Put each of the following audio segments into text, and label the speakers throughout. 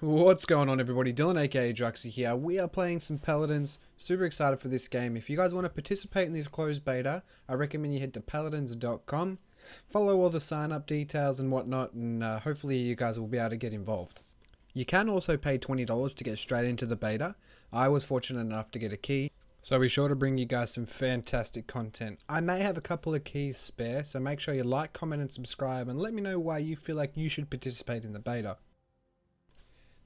Speaker 1: What's going on, everybody? Dylan aka Druxxiee here. We are playing some Paladins. Super excited for this game. If you guys want to participate in this closed beta, I recommend you head to paladins.com, follow all the sign up details and whatnot, and hopefully you guys will be able to get involved. You can also pay $20 to get straight into the beta. I was fortunate enough to get a key, so be sure to bring you guys some fantastic content. I may have a couple of keys spare, so make sure you like, comment and subscribe, and let me know why you feel like you should participate in the beta.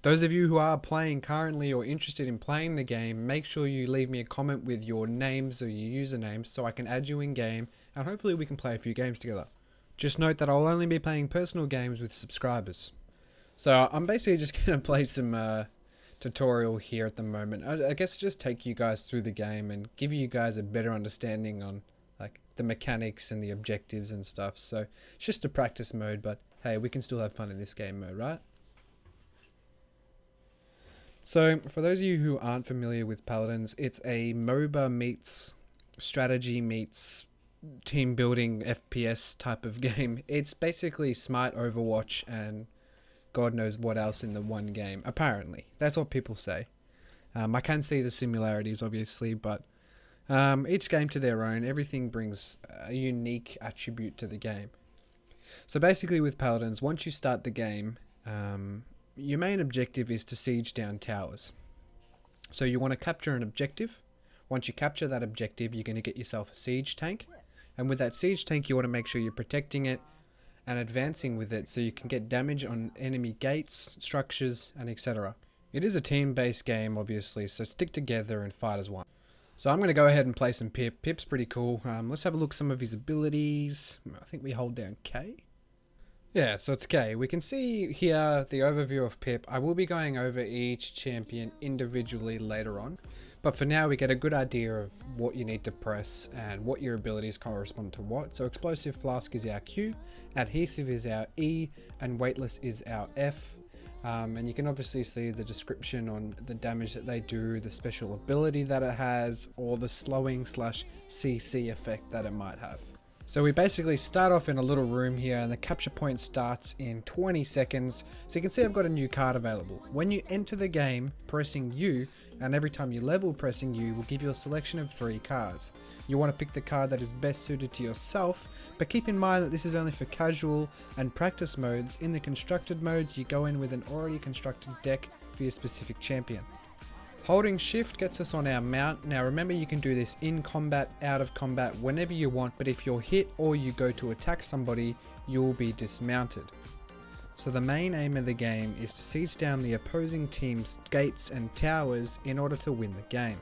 Speaker 1: Those of you who are playing currently or interested in playing the game, make sure you leave me a comment with your names or your usernames so I can add you in game and hopefully we can play a few games together. Just note that I'll only be playing personal games with subscribers. So I'm basically just going to play some tutorial here at the moment. I guess just take you guys through the game and give you guys a better understanding on like the mechanics and the objectives and stuff. So it's just a practice mode, but hey, we can still have fun in this game mode, right? So, for those of you who aren't familiar with Paladins, it's a MOBA meets strategy meets team building FPS type of game. It's basically Smite, Overwatch, and God knows what else in the one game, apparently. That's what people say. I can see the similarities, obviously, but each game to their own. Everything brings a unique attribute to the game. So basically with Paladins, once you start the game, your main objective is to siege down towers. So you want to capture an objective. Once you capture that objective, you're going to get yourself a siege tank. And with that siege tank, you want to make sure you're protecting it and advancing with it so you can get damage on enemy gates, structures, and etc. It is a team-based game, obviously, so stick together and fight as one. So I'm going to go ahead and play some Pip. Pip's pretty cool. Let's have a look at some of his abilities. I think we hold down K. Yeah, so it's K. We can see here the overview of Pip. I will be going over each champion individually later on, but for now we get a good idea of what you need to press and what your abilities correspond to what. So Explosive Flask is our Q, Adhesive is our E, and Weightless is our F. And you can obviously see the description on the damage that they do, the special ability that it has, or the slowing / CC effect that it might have. So we basically start off in a little room here and the capture point starts in 20 seconds. So you can see I've got a new card available. When you enter the game, pressing U, and every time you level pressing U will give you a selection of 3 cards. You want to pick the card that is best suited to yourself, but keep in mind that this is only for casual and practice modes. In the constructed modes, you go in with an already constructed deck for your specific champion. Holding shift gets us on our mount. Now remember, you can do this in combat, out of combat, whenever you want, but if you're hit or you go to attack somebody, you'll be dismounted. So the main aim of the game is to siege down the opposing team's gates and towers in order to win the game.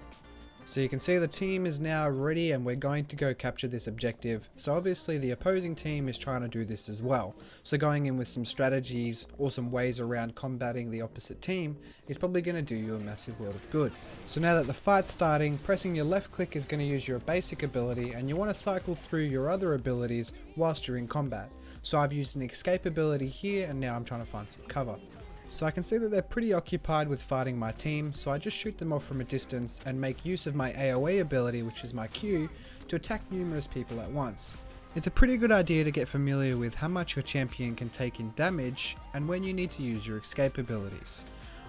Speaker 1: So you can see the team is now ready and we're going to go capture this objective. So obviously the opposing team is trying to do this as well. So going in with some strategies or some ways around combating the opposite team is probably going to do you a massive world of good. So now that the fight's starting, pressing your left click is going to use your basic ability and you want to cycle through your other abilities whilst you're in combat. So I've used an escape ability here and now I'm trying to find some cover. So I can see that they're pretty occupied with fighting my team, so I just shoot them off from a distance and make use of my AoE ability, which is my Q, to attack numerous people at once. It's a pretty good idea to get familiar with how much your champion can take in damage and when you need to use your escape abilities.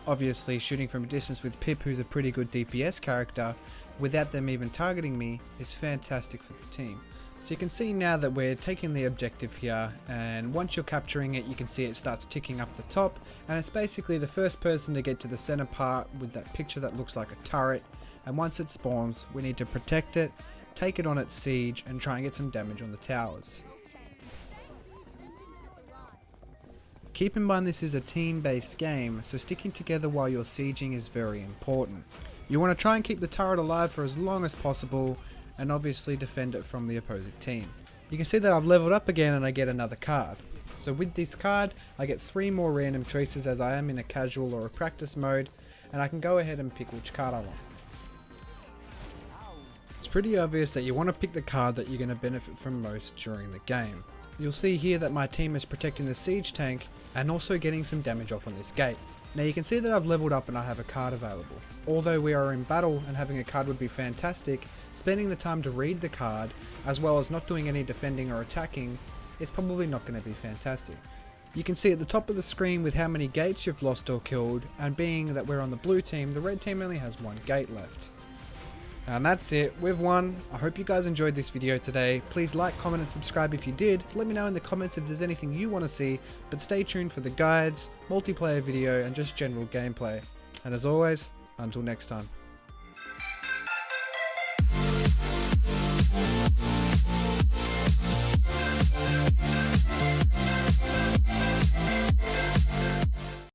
Speaker 1: Obviously, shooting from a distance with Pip, who's a pretty good DPS character, without them even targeting me, is fantastic for the team. So you can see now that we're taking the objective here, and once you're capturing it, you can see it starts ticking up the top, and it's basically the first person to get to the center part with that picture that looks like a turret, and once it spawns, we need to protect it, take it on its siege, and try and get some damage on the towers. Keep in mind this is a team-based game, so sticking together while you're sieging is very important. You want to try and keep the turret alive for as long as possible, and obviously defend it from the opposing team. You can see that I've leveled up again and I get another card. So with this card, I get 3 more random choices as I am in a casual or a practice mode, and I can go ahead and pick which card I want. It's pretty obvious that you want to pick the card that you're going to benefit from most during the game. You'll see here that my team is protecting the siege tank and also getting some damage off on this gate. Now you can see that I've leveled up and I have a card available. Although we are in battle and having a card would be fantastic, spending the time to read the card, as well as not doing any defending or attacking, is probably not going to be fantastic. You can see at the top of the screen with how many gates you've lost or killed, and being that we're on the blue team, the red team only has 1 gate left. And that's it, we've won. I hope you guys enjoyed this video today. Please like, comment and subscribe if you did. Let me know in the comments if there's anything you want to see, but stay tuned for the guides, multiplayer video and just general gameplay. And as always, until next time.